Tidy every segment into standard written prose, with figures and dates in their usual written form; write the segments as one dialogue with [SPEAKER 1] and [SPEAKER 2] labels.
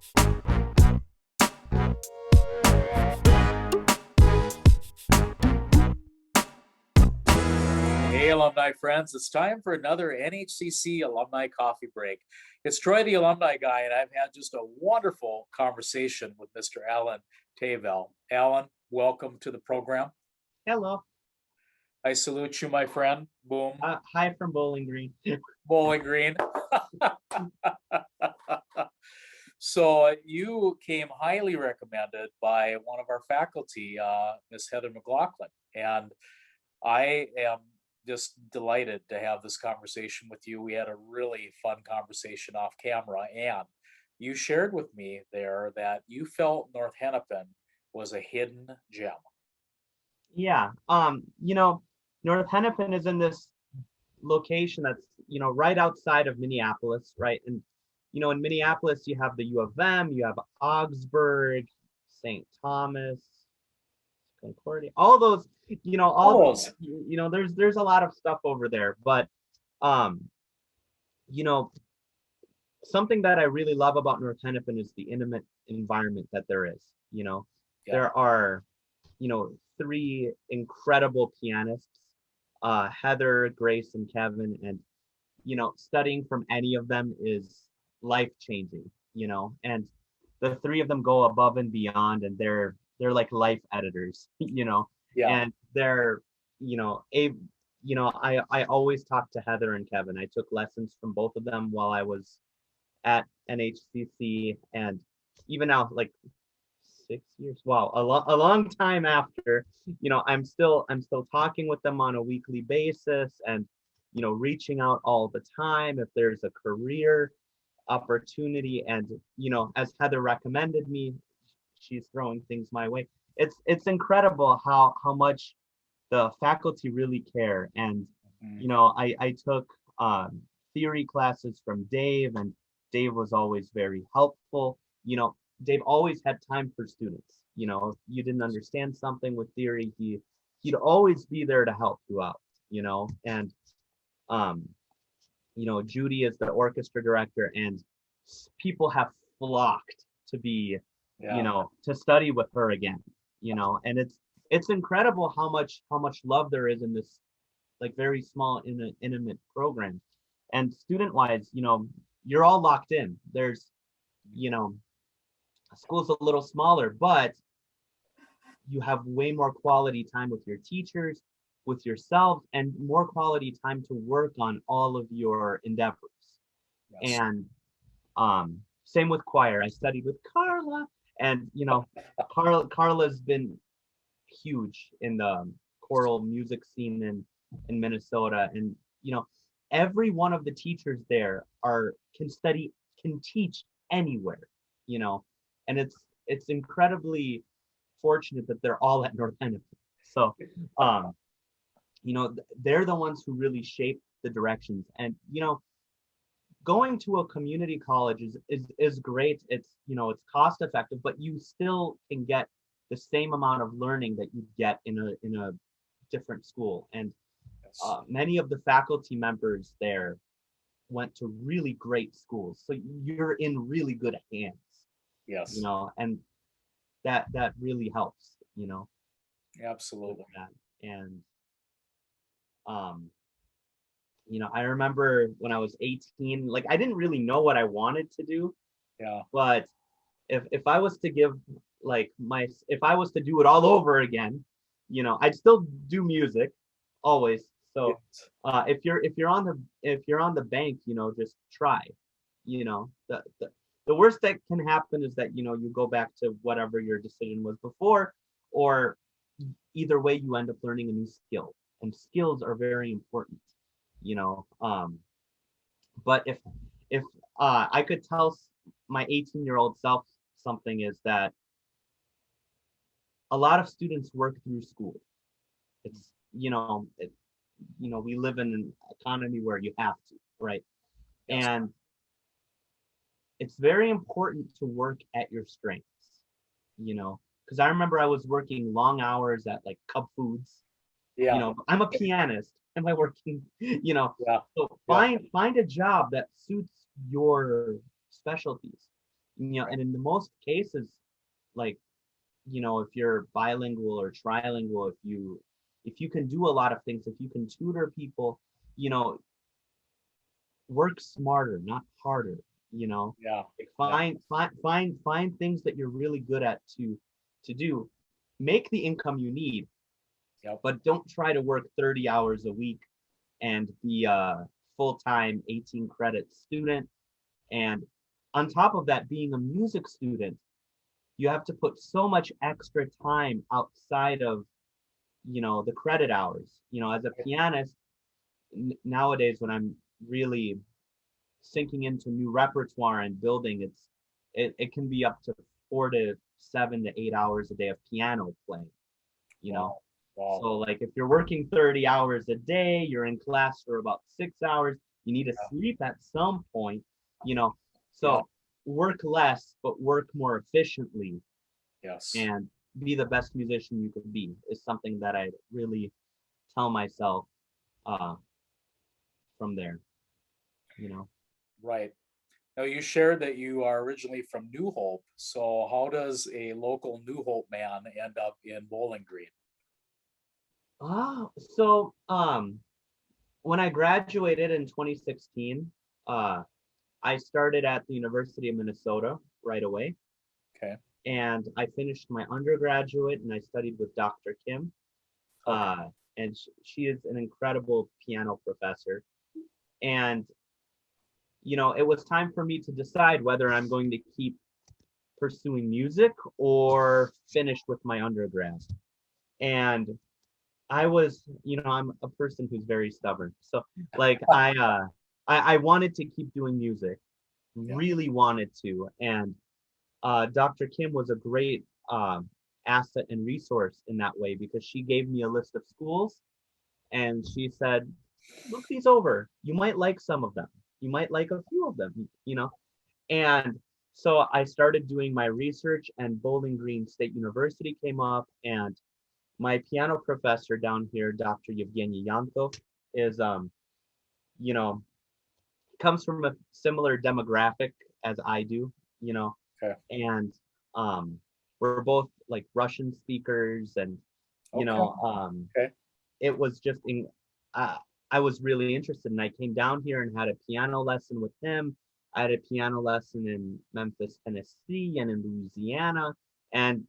[SPEAKER 1] Hey, alumni friends, it's time for another NHCC alumni coffee break. It's Troy, the alumni guy, and I've had just a wonderful conversation with Mr. Alan Teyvel. Alan, welcome to the program.
[SPEAKER 2] Hello.
[SPEAKER 1] I salute you, my friend. Boom.
[SPEAKER 2] Hi from Bowling Green.
[SPEAKER 1] Bowling Green. So you came highly recommended by one of our faculty, Miss Heather McLaughlin, and I am just delighted to have this conversation with you. We had a really fun conversation off camera, and you shared with me there that you felt North Hennepin was a hidden gem.
[SPEAKER 2] Yeah. North Hennepin is in this location that's, right outside of Minneapolis, right? And, in Minneapolis, you have the U of M, you have Augsburg, St. Thomas, Concordia, all those, all those, there's a lot of stuff over there. But, you know, something that I really love about North Hennepin is the intimate environment that there is.
[SPEAKER 1] Yeah.
[SPEAKER 2] There are, three incredible pianists, Heather, Grace, and Kevin, and studying from any of them is life changing. And the three of them go above and beyond, and they're like life editors.
[SPEAKER 1] Yeah.
[SPEAKER 2] And they're, I always talk to Heather and Kevin. I took lessons from both of them while I was at NHCC, and even now, like 6 years, wow, a long time after, I'm still talking with them on a weekly basis, and reaching out all the time if there's a career opportunity. And as Heather recommended me, she's throwing things my way. It's incredible how much the faculty really care. And I took theory classes from Dave, and Dave was always very helpful. Dave always had time for students. If you didn't understand something with theory, he'd always be there to help you out. And Judy is the orchestra director, and people have flocked to be, to study with her again. And it's incredible how much love there is in this like very small intimate program. And student wise, you're all locked in. There's, school's a little smaller, but you have way more quality time with your teachers, with yourself, and more quality time to work on all of your endeavors.
[SPEAKER 1] Yes.
[SPEAKER 2] And same with choir. I studied with Carla, and Carla's been huge in the choral music scene in Minnesota. And every one of the teachers there can teach anywhere. And it's incredibly fortunate that they're all at North Hennepin. So they're the ones who really shape the directions. And going to a community college is great. It's it's cost effective, but you still can get the same amount of learning that you get in a different school. And many of the faculty members there went to really great schools, so you're in really good hands.
[SPEAKER 1] Yes.
[SPEAKER 2] And that really helps.
[SPEAKER 1] Absolutely.
[SPEAKER 2] And I remember when I was 18, like I didn't really know what I wanted to do.
[SPEAKER 1] Yeah.
[SPEAKER 2] But if I was to give if I was to do it all over again, I'd still do music always. So if you're on the bank, just try. The worst that can happen is that you go back to whatever your decision was before, or either way you end up learning a new skill, and skills are very important. But if I could tell my 18-year-old self something, is that a lot of students work through school. It's we live in an economy where you have to, right?
[SPEAKER 1] Yes.
[SPEAKER 2] And it's very important to work at your strengths, because I remember I was working long hours at like Cub Foods.
[SPEAKER 1] Yeah.
[SPEAKER 2] I'm a pianist. Am I working?
[SPEAKER 1] Yeah.
[SPEAKER 2] So find a job that suits your specialties.
[SPEAKER 1] Right.
[SPEAKER 2] and in the most cases, like, if you're bilingual or trilingual, if you can do a lot of things, if you can tutor people, you know, work smarter, not harder, you know.
[SPEAKER 1] Yeah.
[SPEAKER 2] Like
[SPEAKER 1] Yeah.
[SPEAKER 2] find things that you're really good at to do. Make the income you need,
[SPEAKER 1] Yep.
[SPEAKER 2] but don't try to work 30 hours a week and be a full-time 18 credit student. And on top of that, being a music student, you have to put so much extra time outside of, the credit hours. As a pianist, nowadays when I'm really sinking into new repertoire and building, it can be up to 4 to 7 to 8 hours a day of piano playing, you know.
[SPEAKER 1] Wow. Wow.
[SPEAKER 2] So like if you're working 30 hours a day, you're in class for about 6 hours, you need to
[SPEAKER 1] Yeah.
[SPEAKER 2] sleep at some point, you know.
[SPEAKER 1] Yeah.
[SPEAKER 2] So work less, but work more efficiently
[SPEAKER 1] Yes.
[SPEAKER 2] and be the best musician you could be is something that I really tell myself uh, from there, you know.
[SPEAKER 1] Right. Now, you shared that you are originally from New Hope. So how does a local New Hope man end up in Bowling Green?
[SPEAKER 2] So when I graduated in 2016, uh, I started at the University of Minnesota right away,
[SPEAKER 1] Okay.
[SPEAKER 2] and I finished my undergraduate and I studied with Dr. Kim.
[SPEAKER 1] Okay.
[SPEAKER 2] Uh, and she is an incredible piano professor. And it was time for me to decide whether I'm going to keep pursuing music or finish with my undergrad. And I was, I'm a person who's very stubborn. So like I wanted to keep doing music,
[SPEAKER 1] Yeah.
[SPEAKER 2] really wanted to. And Dr. Kim was a great asset and resource in that way because she gave me a list of schools and she said, look these over. You might like some of them. You might like a few of them. And so I started doing my research, and Bowling Green State University came up, and my piano professor down here, Dr. Yevgeny Yantov, is you know, comes from a similar demographic as I do, you know,
[SPEAKER 1] Okay.
[SPEAKER 2] and um we're both like Russian speakers, and you
[SPEAKER 1] Okay.
[SPEAKER 2] know, um
[SPEAKER 1] Okay.
[SPEAKER 2] it was just in uh, I was really interested, and I came down here and had a piano lesson with him. I had a piano lesson in Memphis, Tennessee, and in Louisiana, and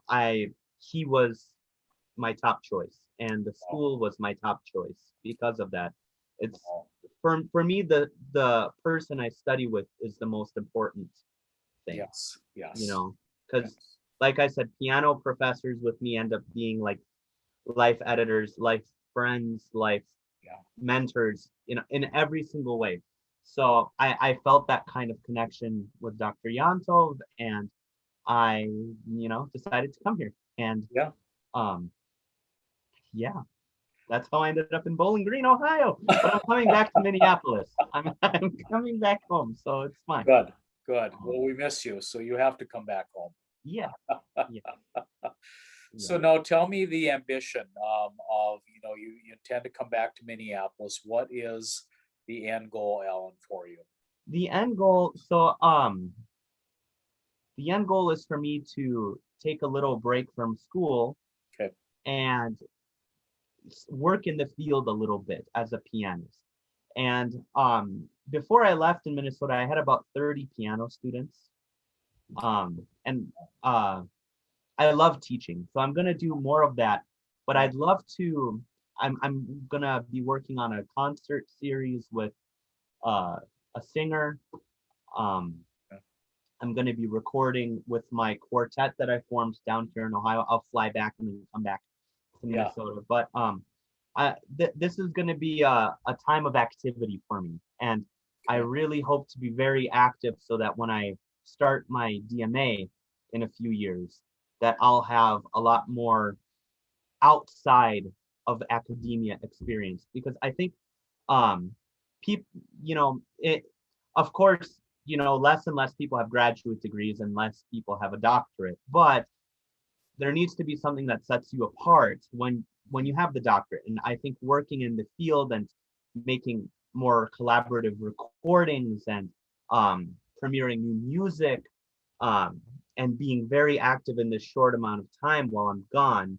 [SPEAKER 2] I he was my top choice, and the
[SPEAKER 1] Wow.
[SPEAKER 2] school was my top choice because of that. It's
[SPEAKER 1] Wow.
[SPEAKER 2] for me, the person I study with is the most important thing,
[SPEAKER 1] Yes. Yes.
[SPEAKER 2] because
[SPEAKER 1] Yes.
[SPEAKER 2] like I said, piano professors with me end up being like life editors, life friends, life
[SPEAKER 1] Yeah.
[SPEAKER 2] mentors, in every single way. So I felt that kind of connection with Dr. Yantov, and I, decided to come here. And
[SPEAKER 1] Yeah.
[SPEAKER 2] um, yeah, that's how I ended up in Bowling Green, Ohio. But I'm coming back to Minneapolis. I'm coming back home, so it's fine.
[SPEAKER 1] Good. Good.
[SPEAKER 2] Um,
[SPEAKER 1] Well, we miss you, so you have to come back home.
[SPEAKER 2] yeah, yeah,
[SPEAKER 1] So
[SPEAKER 2] yeah.
[SPEAKER 1] now tell me the ambition of, you intend to come back to Minneapolis. What is the end goal, Alan, for you?
[SPEAKER 2] The end goal. The end goal is for me to take a little break from school
[SPEAKER 1] Okay.
[SPEAKER 2] and work in the field a little bit as a pianist. And before I left in Minnesota, I had about 30 piano students. And uh, I love teaching, so I'm gonna do more of that. But
[SPEAKER 1] Yeah.
[SPEAKER 2] I'd love to. I'm gonna be working on a concert series with uh, a singer. Um,
[SPEAKER 1] Yeah.
[SPEAKER 2] I'm gonna be recording with my quartet that I formed down here in Ohio. I'll fly back and then come back to
[SPEAKER 1] Yeah.
[SPEAKER 2] Minnesota. But this is gonna be a time of activity for me, and I
[SPEAKER 1] Okay.
[SPEAKER 2] really hope to be very active so that when I start my DMA in a few years, that I'll have a lot more outside of academia experience, because I think people, it, of course, less and less people have graduate degrees and less people have a doctorate, but there needs to be something that sets you apart when you have the doctorate. And I think working in the field and making more collaborative recordings and premiering new music, and being very active in this short amount of time while I'm gone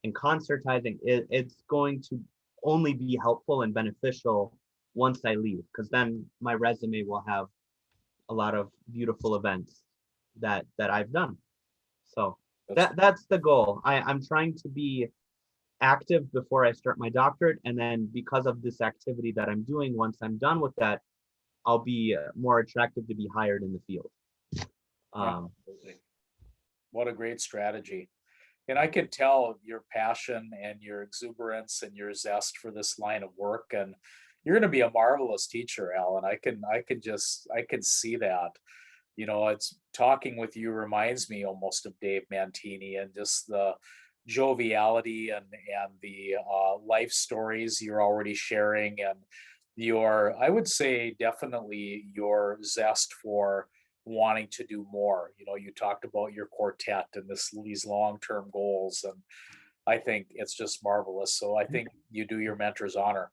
[SPEAKER 2] and concertizing, it's going to only be helpful and beneficial once I leave, because then my resume will have a lot of beautiful events that I've done. So that's the goal. I'm trying to be active before I start my doctorate, and then because of this activity that I'm doing, once I'm done with that, I'll be more attractive to be hired in the field.
[SPEAKER 1] Absolutely. What a great strategy. And I can tell your passion and your exuberance and your zest for this line of work. And you're going to be a marvelous teacher, Alan. I can see that. You know, it's talking with you reminds me almost of Dave Mantini and just the joviality and the life stories you're already sharing, and your, I would say definitely your zest for wanting to do more. You know, you talked about your quartet and these long-term goals, and I think it's just marvelous. So I think you do your mentors honor.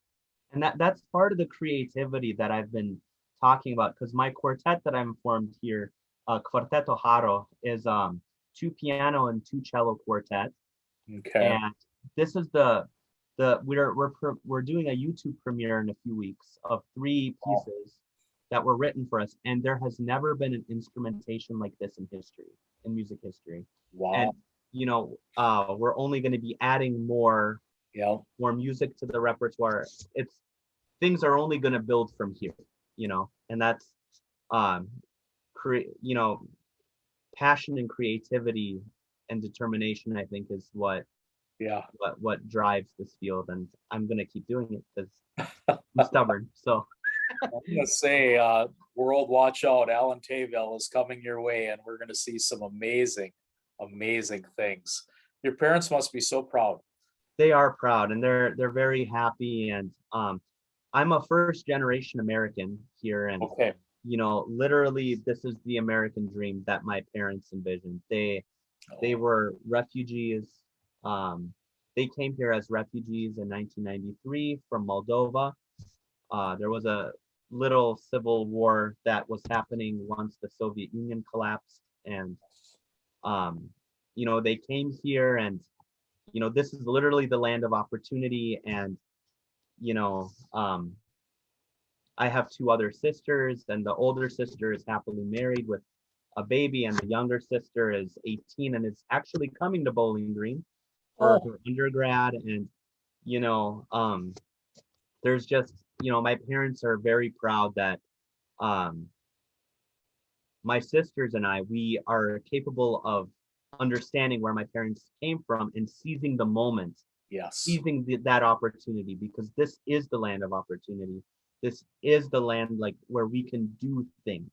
[SPEAKER 2] And that's part of the creativity that I've been talking about, because my quartet that I'm formed here, Quarteto Haro, is 2 piano and 2 cello quartet.
[SPEAKER 1] Okay.
[SPEAKER 2] And this is we're doing a YouTube premiere in a few weeks of 3 pieces that were written for us, and there has never been an instrumentation like this in history, in music history. And
[SPEAKER 1] Wow.
[SPEAKER 2] you know, we're only going to be adding more
[SPEAKER 1] Yeah.
[SPEAKER 2] music to the repertoire. It's things are only going to build from here, you know, and that's um create, you know, passion and creativity and determination, I think, is
[SPEAKER 1] Yeah.
[SPEAKER 2] what drives this field, and I'm going to keep doing it because I'm stubborn. So
[SPEAKER 1] I'm gonna say, world watch out, Alan Teyvel is coming your way, and we're gonna see some amazing, amazing things. Your parents must be so proud.
[SPEAKER 2] they are proud, and they're very happy. And I'm a first generation American here, and
[SPEAKER 1] Okay.
[SPEAKER 2] you know, literally this is the American dream that my parents envisioned. They
[SPEAKER 1] Oh,
[SPEAKER 2] were refugees. um they came here as refugees in 1993 from Moldova. There was a little civil war that was happening once the Soviet Union collapsed, and um you know, they came here, and you know, this is literally the land of opportunity. And you know, I have 2 other sisters, and the older sister is happily married with a baby, and the younger sister is 18 and is actually coming to Bowling Green for
[SPEAKER 1] oh,
[SPEAKER 2] her undergrad. And you know, there's just, you know, my parents are very proud that um my sisters and I, we are capable of understanding where my parents came from and seizing the moment,
[SPEAKER 1] yes.
[SPEAKER 2] seizing that opportunity, because this is the land of opportunity. This is the land like where we can do things,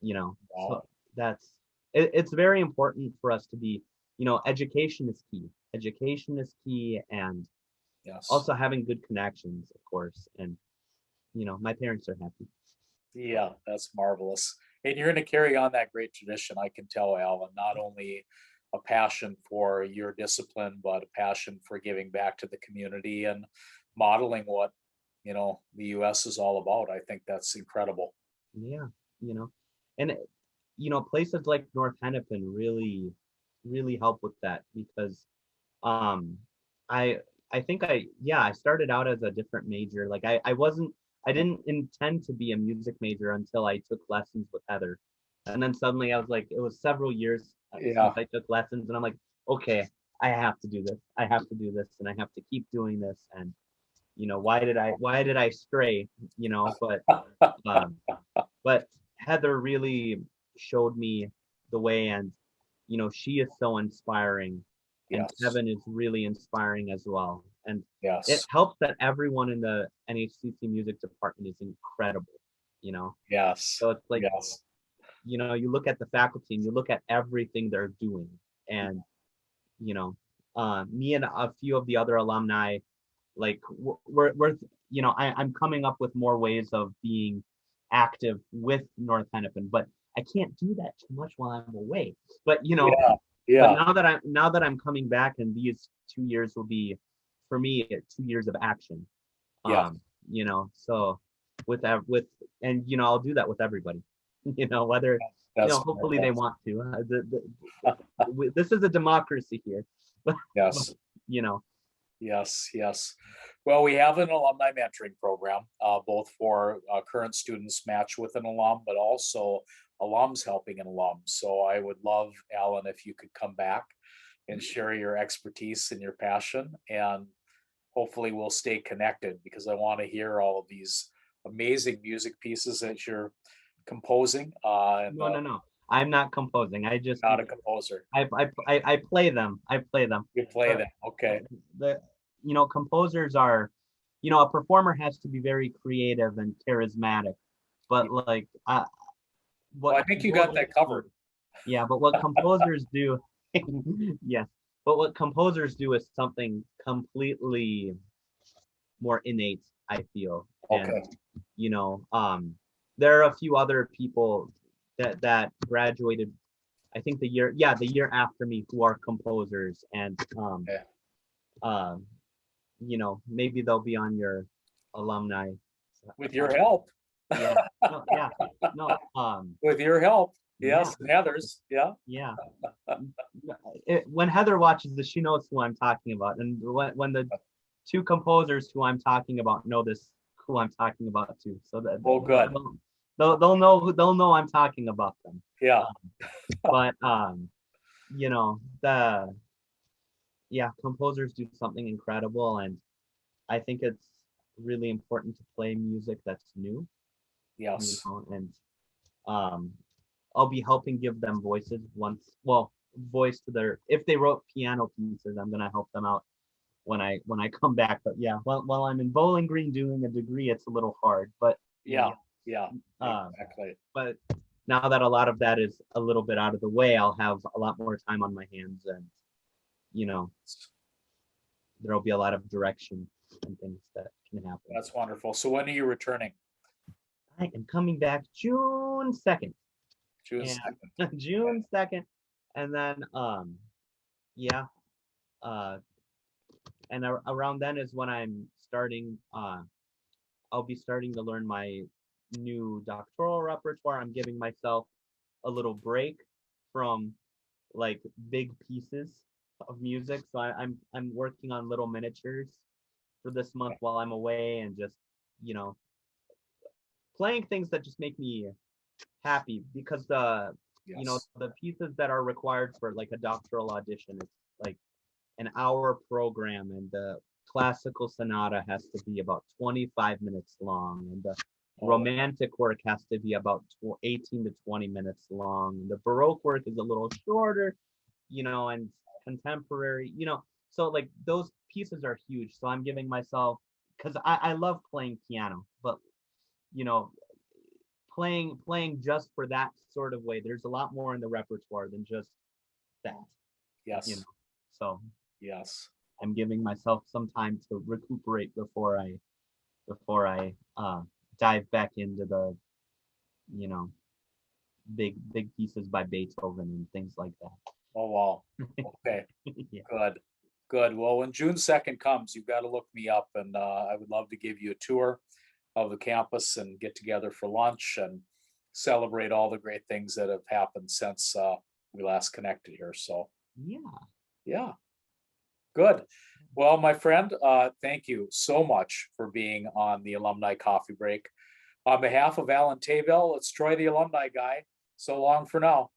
[SPEAKER 2] you know. So
[SPEAKER 1] Wow.
[SPEAKER 2] that's it's very important for us to be, you know, education is key. Education is key, and
[SPEAKER 1] Yes.
[SPEAKER 2] also having good connections, of course. And you know, my parents are happy.
[SPEAKER 1] Yeah, that's marvelous. And you're gonna carry on that great tradition, I can tell, Alan, not only a passion for your discipline, but a passion for giving back to the community and modeling what, you know, the US is all about. I think that's incredible.
[SPEAKER 2] Yeah, you know, and you know, places like North Hennepin really help with that, because um I I think I started out as a different major. Like I didn't intend to be a music major until I took lessons with Heather. And then suddenly I was like, it was several years since
[SPEAKER 1] Yeah.
[SPEAKER 2] I took lessons, and I'm like, okay, I have to do this. I have to do this, and I have to keep doing this. And you know, why did I stray, you know, um but Heather really showed me the way. And you know, she is so inspiring, and
[SPEAKER 1] Yes.
[SPEAKER 2] Kevin is really inspiring as well. And it
[SPEAKER 1] Yes.
[SPEAKER 2] helps that everyone in the NHCC music department is incredible, you know.
[SPEAKER 1] Yes.
[SPEAKER 2] So it's like,
[SPEAKER 1] Yes.
[SPEAKER 2] you know, you look at the faculty and you look at everything they're doing. And you know, me and a few of the other alumni, like we're you know, I'm coming up with more ways of being active with North Hennepin, but I can't do that too much while I'm away. But you know,
[SPEAKER 1] Yeah.
[SPEAKER 2] but
[SPEAKER 1] Yeah.
[SPEAKER 2] now that I'm coming back, and these 2 years will be for me 2 years of action.
[SPEAKER 1] Yeah.
[SPEAKER 2] You know, so with that, with and you know, I'll do that with everybody. whether,
[SPEAKER 1] That's
[SPEAKER 2] hopefully they
[SPEAKER 1] wonderful.
[SPEAKER 2] want to. This is a democracy here, but,
[SPEAKER 1] Yes.
[SPEAKER 2] you know,
[SPEAKER 1] Yes, yes. Well, we have an alumni mentoring program, both for current students match with an alum, but also alums helping an alum. So I would love, Alan, if you could come back and share your expertise and your passion, and hopefully we'll stay connected because I want to hear all of these amazing music pieces that you're composing. And
[SPEAKER 2] no. I'm not composing.
[SPEAKER 1] not a composer.
[SPEAKER 2] I play them. I play them.
[SPEAKER 1] You play
[SPEAKER 2] But
[SPEAKER 1] that. Okay.
[SPEAKER 2] the composers are, a performer has to be very creative and charismatic. But like,
[SPEAKER 1] Well,
[SPEAKER 2] what
[SPEAKER 1] I think you got
[SPEAKER 2] composers
[SPEAKER 1] that covered.
[SPEAKER 2] yeah, but what composers do, yes, but what composers do is something completely more innate, I feel. And
[SPEAKER 1] Okay.
[SPEAKER 2] there are a few other people that graduated, I think the year after me, who are composers, and
[SPEAKER 1] Okay.
[SPEAKER 2] maybe they'll be on your alumni.
[SPEAKER 1] With your help.
[SPEAKER 2] Yeah, no, yeah, no,
[SPEAKER 1] With your help.
[SPEAKER 2] yeah,
[SPEAKER 1] Yes, and Heather's. Yeah.
[SPEAKER 2] yeah. When Heather watches this, she knows who I'm talking about, and when the two composers who I'm talking about know this, who I'm talking about too, so that
[SPEAKER 1] Oh, good.
[SPEAKER 2] they'll know I'm talking about them.
[SPEAKER 1] Yeah.
[SPEAKER 2] But the composers do something incredible, and I think it's really important to play music that's new,
[SPEAKER 1] Yes.
[SPEAKER 2] and I'll be helping give them voices voice to their, if they wrote piano pieces, I'm gonna help them out when I come back. But yeah, while I'm in Bowling Green doing a degree, it's a little hard. But
[SPEAKER 1] Yeah. Yeah.
[SPEAKER 2] uh,
[SPEAKER 1] Exactly.
[SPEAKER 2] but now that a lot of that is a little bit out of the way, I'll have a lot more time on my hands, and there'll be a lot of direction and things that can happen.
[SPEAKER 1] That's wonderful. So when are you returning?
[SPEAKER 2] I am coming back June 2nd.
[SPEAKER 1] June
[SPEAKER 2] And
[SPEAKER 1] 2nd.
[SPEAKER 2] June 2nd, and then yeah, and around then is when I'm starting. I'll be starting to learn my new doctoral repertoire. I'm giving myself a little break from like big pieces of music, so I'm working on little miniatures for this month while I'm away, and just playing things that just make me happy, because
[SPEAKER 1] Yes.
[SPEAKER 2] the pieces that are required for like a doctoral audition, it's like an hour program, and the classical sonata has to be about 25 minutes long, and the romantic work has to be about 18 to 20 minutes long, and the baroque work is a little shorter, and contemporary, so like those pieces are huge. So I'm giving myself, because I love playing piano, but you know playing just for that sort of way, there's a lot more in the repertoire than just that.
[SPEAKER 1] Yes.
[SPEAKER 2] So
[SPEAKER 1] Yes.
[SPEAKER 2] I'm giving myself some time to recuperate before I dive back into the big pieces by Beethoven and things like that.
[SPEAKER 1] Oh, wow. Okay.
[SPEAKER 2] Yeah.
[SPEAKER 1] Good. Good. Well, when June 2nd comes, you've got to look me up, and I would love to give you a tour of the campus and get together for lunch and celebrate all the great things that have happened since we last connected here. So yeah, good. Well, my friend, thank you so much for being on the Alumni Coffee Break. On behalf of Alan Teyvel, let's Troy the Alumni Guy. So long for now.